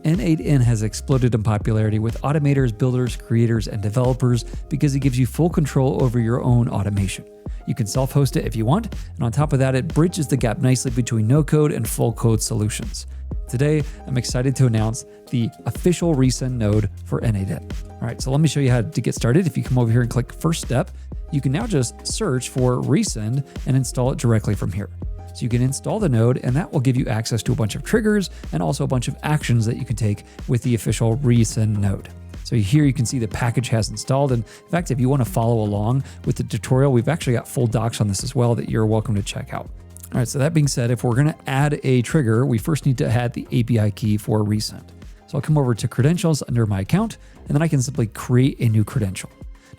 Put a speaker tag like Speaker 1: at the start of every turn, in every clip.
Speaker 1: n8n has exploded in popularity with automators, builders, creators, and developers because it gives you full control over your own automation. You can self-host it if you want, and on top of that, it bridges the gap nicely between no-code and full-code solutions. Today, I'm excited to announce the official Resend node for n8n. All right, so let me show you how to get started. If you come over here and click First Step, you can now just search for Resend and install it directly from here. So you can install the node, and that will give you access to a bunch of triggers and also a bunch of actions that you can take with the official Resend node. So here you can see the package has installed. And in fact, if you want to follow along with the tutorial, we've actually got full docs on this as well that you're welcome to check out. All right, so that being said, if we're going to add a trigger, we first need to add the API key for Resend. So I'll come over to credentials under my account, and then I can simply create a new credential.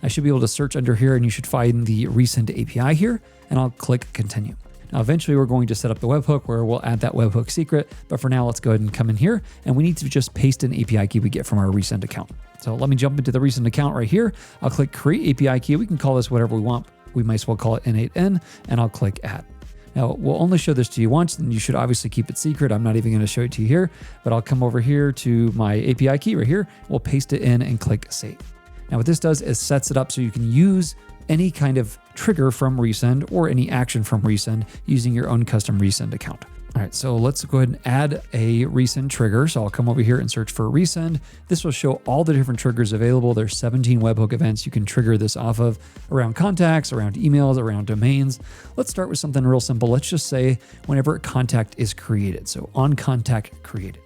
Speaker 1: I should be able to search under here, and you should find the Resend API here, and I'll click continue. Now, eventually we're going to set up the webhook where we'll add that webhook secret, but for now, let's go ahead and come in here, and we need to just paste an API key we get from our Resend account. So let me jump into the Resend account right here. I'll click create API key. We can call this whatever we want. We might as well call it n8n, and I'll click add. Now, we'll only show this to you once, and you should obviously keep it secret. I'm not even going to show it to you here, but I'll come over here to my API key right here. We'll paste it in and click save. Now, what this does is sets it up so you can use any kind of trigger from Resend or any action from Resend using your own custom Resend account. All right, so let's go ahead and add a Resend trigger. So I'll come over here and search for Resend. This will show all the different triggers available. There's 17 webhook events you can trigger this off of around contacts, around emails, around domains. Let's start with something real simple. Let's just say whenever a contact is created. So on contact created.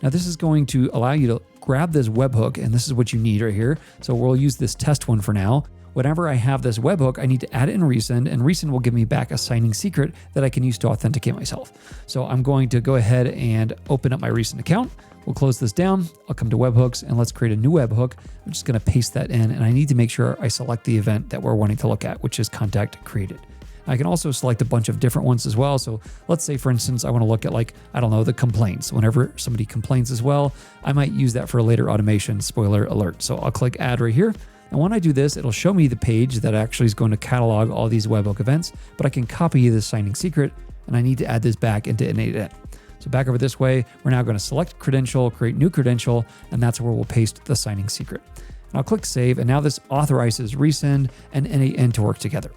Speaker 1: Now this is going to allow you to grab this webhook, and this is what you need right here. So we'll use this test one for now. Whenever I have this webhook, I need to add it in Resend, and Resend will give me back a signing secret that I can use to authenticate myself. So I'm going to go ahead and open up my Resend account. We'll close this down. I'll come to webhooks, and let's create a new webhook. I'm just going to paste that in, and I need to make sure I select the event that we're wanting to look at, which is contact created. I can also select a bunch of different ones as well. So let's say, for instance, I want to look at the complaints. Whenever somebody complains as well, I might use that for a later automation, spoiler alert. So I'll click add right here. And when I do this, it'll show me the page that actually is going to catalog all these webhook events, but I can copy the signing secret, and I need to add this back into n8n. So back over this way, we're now going to select credential, create new credential, and that's where we'll paste the signing secret. And I'll click save, and now this authorizes Resend and n8n to work together.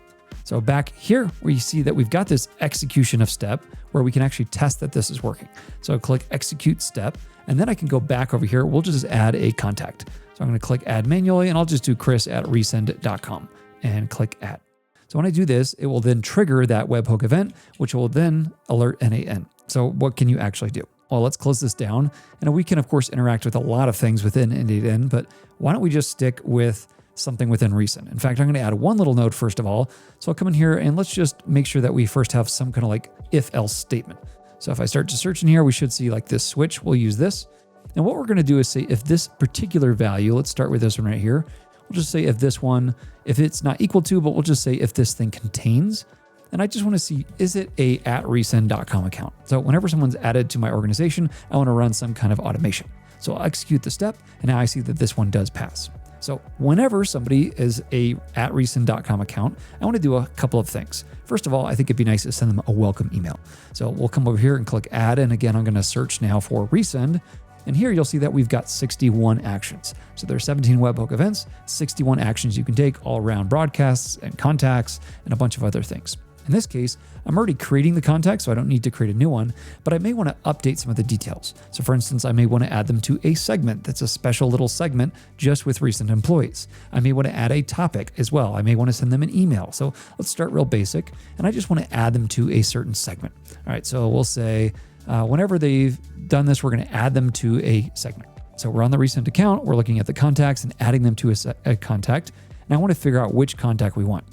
Speaker 1: So back here, where you see that we've got this execution of step where we can actually test that this is working. So I'll click execute step, and then I can go back over here. We'll just add a contact. So I'm going to click add manually, and I'll just do chris@resend.com and click add. So when I do this, it will then trigger that webhook event, which will then alert n8n. So what can you actually do? Well, let's close this down. And we can, of course, interact with a lot of things within n8n, but why don't we just stick with something within Resend? In fact, I'm going to add one little node first of all. So I'll come in here, and let's just make sure that we first have some kind of if-else statement. So if I start to search in here, we should see this switch. We'll use this. And what we're going to do is say if this particular value, let's start with this one right here. We'll just say if this one, if it's not equal to, but we'll just say if this thing contains. And I just want to see, is it a @resend.com account? So whenever someone's added to my organization, I want to run some kind of automation. So I'll execute the step, and now I see that this one does pass. So whenever somebody is a @resend.com account, I want to do a couple of things. First of all, I think it'd be nice to send them a welcome email. So we'll come over here and click add. And again, I'm going to search now for Resend. And here you'll see that we've got 61 actions. So there's 17 webhook events, 61 actions you can take all around broadcasts and contacts and a bunch of other things. In this case, I'm already creating the contact, so I don't need to create a new one, but I may want to update some of the details. So for instance, I may want to add them to a segment that's a special little segment just with Resend employees. I may want to add a topic as well. I may want to send them an email. So let's start real basic, and I just want to add them to a certain segment. All right, so we'll say, whenever they've done this, we're going to add them to a segment. So we're on the Resend account, we're looking at the contacts and adding them to a contact. And I want to figure out which contact we want.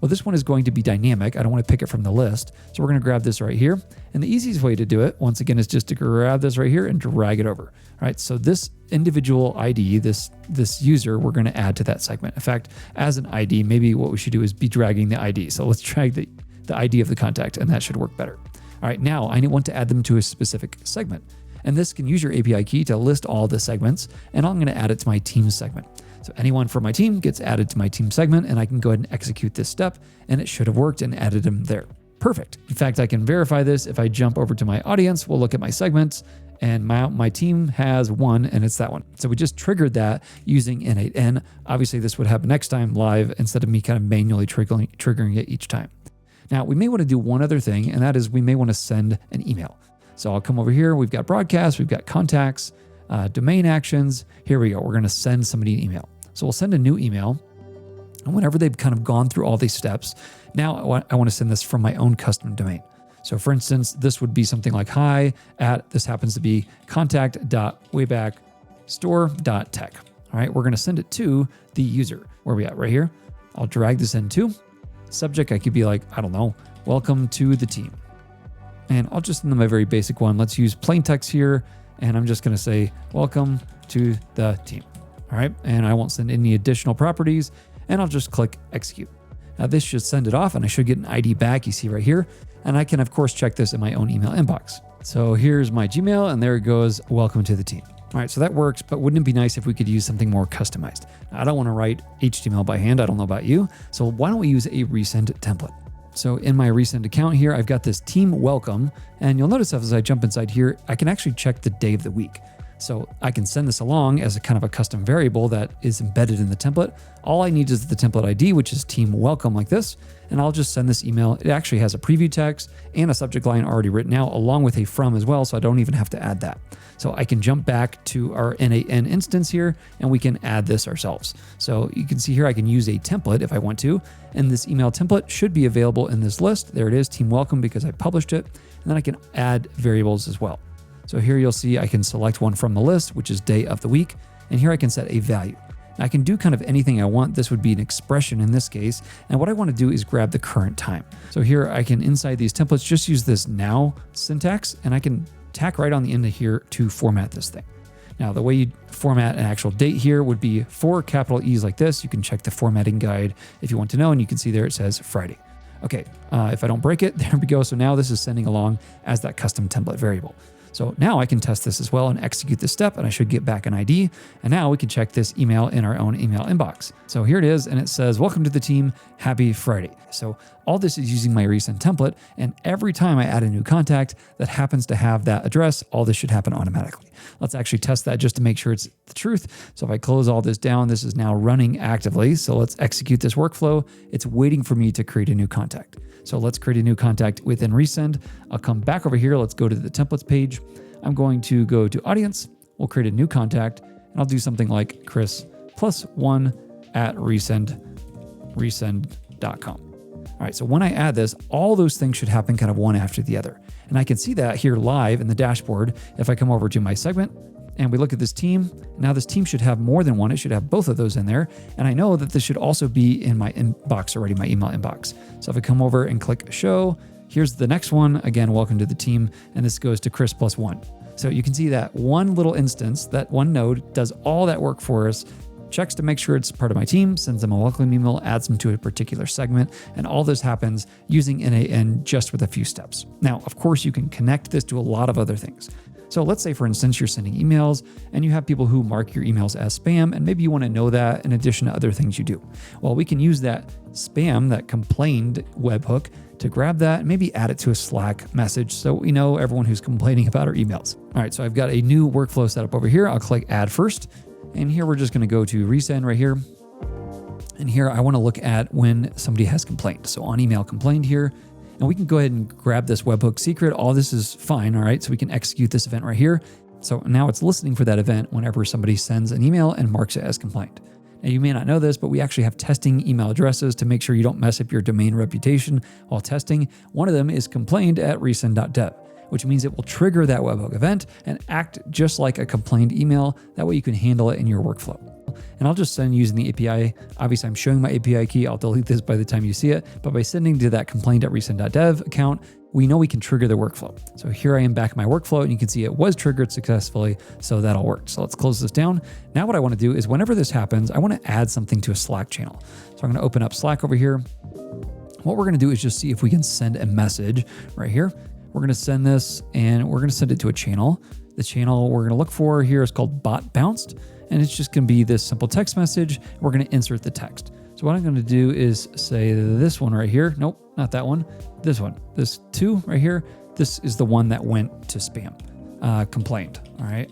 Speaker 1: Well, this one is going to be dynamic. I don't want to pick it from the list. So we're going to grab this right here. And the easiest way to do it, once again, is just to grab this right here and drag it over. All right, so this individual ID, this user, we're going to add to that segment. In fact, as an ID, maybe what we should do is be dragging the ID. So let's drag the ID of the contact, and that should work better. All right, now I want to add them to a specific segment. And this can use your API key to list all the segments, and I'm going to add it to my team segment. So anyone from my team gets added to my team segment, and I can go ahead and execute this step, and it should have worked and added them there. Perfect. In fact, I can verify this. If I jump over to my audience, we'll look at my segments, and my team has one, and it's that one. So we just triggered that using n8n. Obviously, this would happen next time live instead of me kind of manually triggering it each time. Now, we may want to do one other thing, and that is we may want to send an email. So I'll come over here. We've got broadcast, we've got contacts, domain actions. Here we go. We're going to send somebody an email. So we'll send a new email. And whenever they've kind of gone through all these steps, now I want to send this from my own custom domain. So for instance, this would be something like this happens to be contact.waybackstore.tech. All right, we're going to send it to the user. Where are we at? Right here. I'll drag this in too. Subject, I could be like, I don't know, welcome to the team. And I'll just send them a very basic one. Let's use plain text here. And I'm just going to say, welcome to the team. All right. And I won't send any additional properties. And I'll just click execute. Now this should send it off and I should get an ID back. You see right here. And I can, of course, check this in my own email inbox. So here's my Gmail and there it goes. Welcome to the team. All right. So that works, but wouldn't it be nice if we could use something more customized? Now, I don't want to write HTML by hand. I don't know about you. So why don't we use a Resend template? So in my Resend account here, I've got this team welcome, and you'll notice as I jump inside here, I can actually check the day of the week. So I can send this along as a kind of a custom variable that is embedded in the template. All I need is the template ID, which is team welcome like this, and I'll just send this email. It actually has a preview text and a subject line already written out along with a from as well, so I don't even have to add that. So I can jump back to our n8n instance here and we can add this ourselves. So you can see here I can use a template if I want to, and this email template should be available in this list. There it is, team welcome, because I published it, and then I can add variables as well. So here you'll see I can select one from the list, which is day of the week, and here I can set a value. Now I can do kind of anything I want. This would be an expression in this case, and what I want to do is grab the current time. So here I can, inside these templates, just use this now syntax, and I can tack right on the end of here to format this thing. Now, the way you format an actual date here would be 4 capital E's like this. You can check the formatting guide if you want to know, and you can see there it says Friday. Okay, if I don't break it, there we go. So now this is sending along as that custom template variable. So now I can test this as well and execute this step, and I should get back an ID. And now we can check this email in our own email inbox. So here it is, and it says, welcome to the team, happy Friday. So all this is using my Resend template, and every time I add a new contact that happens to have that address, all this should happen automatically. Let's actually test that just to make sure it's the truth. So if I close all this down, this is now running actively. So let's execute this workflow. It's waiting for me to create a new contact. So let's create a new contact within Resend. I'll come back over here. Let's go to the templates page. I'm going to go to audience. We'll create a new contact, and I'll do something like Chris +1 at resend.com. All right, so when I add this, all those things should happen kind of one after the other. And I can see that here live in the dashboard. If I come over to my segment and we look at this team, now this team should have more than one. It should have both of those in there. And I know that this should also be in my inbox already, my email inbox. So if I come over and click show, here's the next one. Again, welcome to the team. And this goes to Chris +1. So you can see that one little instance, that one node does all that work for us, checks to make sure it's part of my team, sends them a welcome email, adds them to a particular segment, and all this happens using n8n just with a few steps. Now, of course, you can connect this to a lot of other things. So let's say, for instance, you're sending emails and you have people who mark your emails as spam, and maybe you want to know that in addition to other things you do. Well, we can use that spam, that complained webhook, to grab that and maybe add it to a Slack message so we know everyone who's complaining about our emails. All right, so I've got a new workflow set up over here. I'll click add first. And here we're just going to go to Resend right here. And here I want to look at when somebody has complained. So on email complained here, and we can go ahead and grab this webhook secret. All this is fine. All right. So we can execute this event right here. So now it's listening for that event whenever somebody sends an email and marks it as complained. Now you may not know this, but we actually have testing email addresses to make sure you don't mess up your domain reputation while testing. One of them is complained@resend.dev. which means it will trigger that webhook event and act just like a complained email. That way you can handle it in your workflow. And I'll just send using the API. Obviously, I'm showing my API key. I'll delete this by the time you see it. But by sending to that complained@resend.dev account, we know we can trigger the workflow. So here I am back in my workflow, and you can see it was triggered successfully. So that'll work. So let's close this down. Now what I want to do is whenever this happens, I want to add something to a Slack channel. So I'm going to open up Slack over here. What we're going to do is just see if we can send a message right here. We're going to send this, and we're going to send it to a channel. The channel we're going to look for here is called bot bounced, and it's just going to be this simple text message. We're going to insert the text. So what I'm going to do is say this one right here. Nope, not that one. This one, this 2 right here. This is the one that went to spam. complained. All right.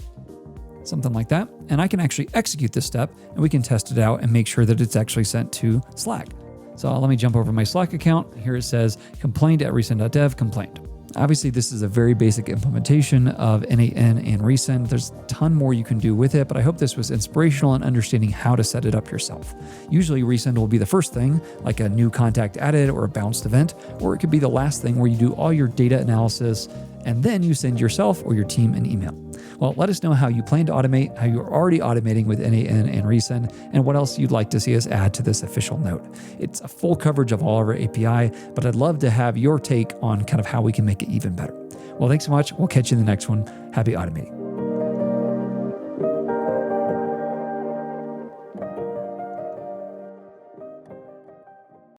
Speaker 1: Something like that. And I can actually execute this step and we can test it out and make sure that it's actually sent to Slack. So let me jump over my Slack account. Here it says complained at resend.dev, complained. Obviously, this is a very basic implementation of n8n and Resend. There's a ton more you can do with it, but I hope this was inspirational in understanding how to set it up yourself. Usually, Resend will be the first thing, like a new contact added or a bounced event, or it could be the last thing where you do all your data analysis and then you send yourself or your team an email. Well, let us know how you plan to automate, how you're already automating with n8n and Resend, and what else you'd like to see us add to this official note. It's a full coverage of all of our API, but I'd love to have your take on kind of how we can make it even better. Well, thanks so much. We'll catch you in the next one. Happy automating.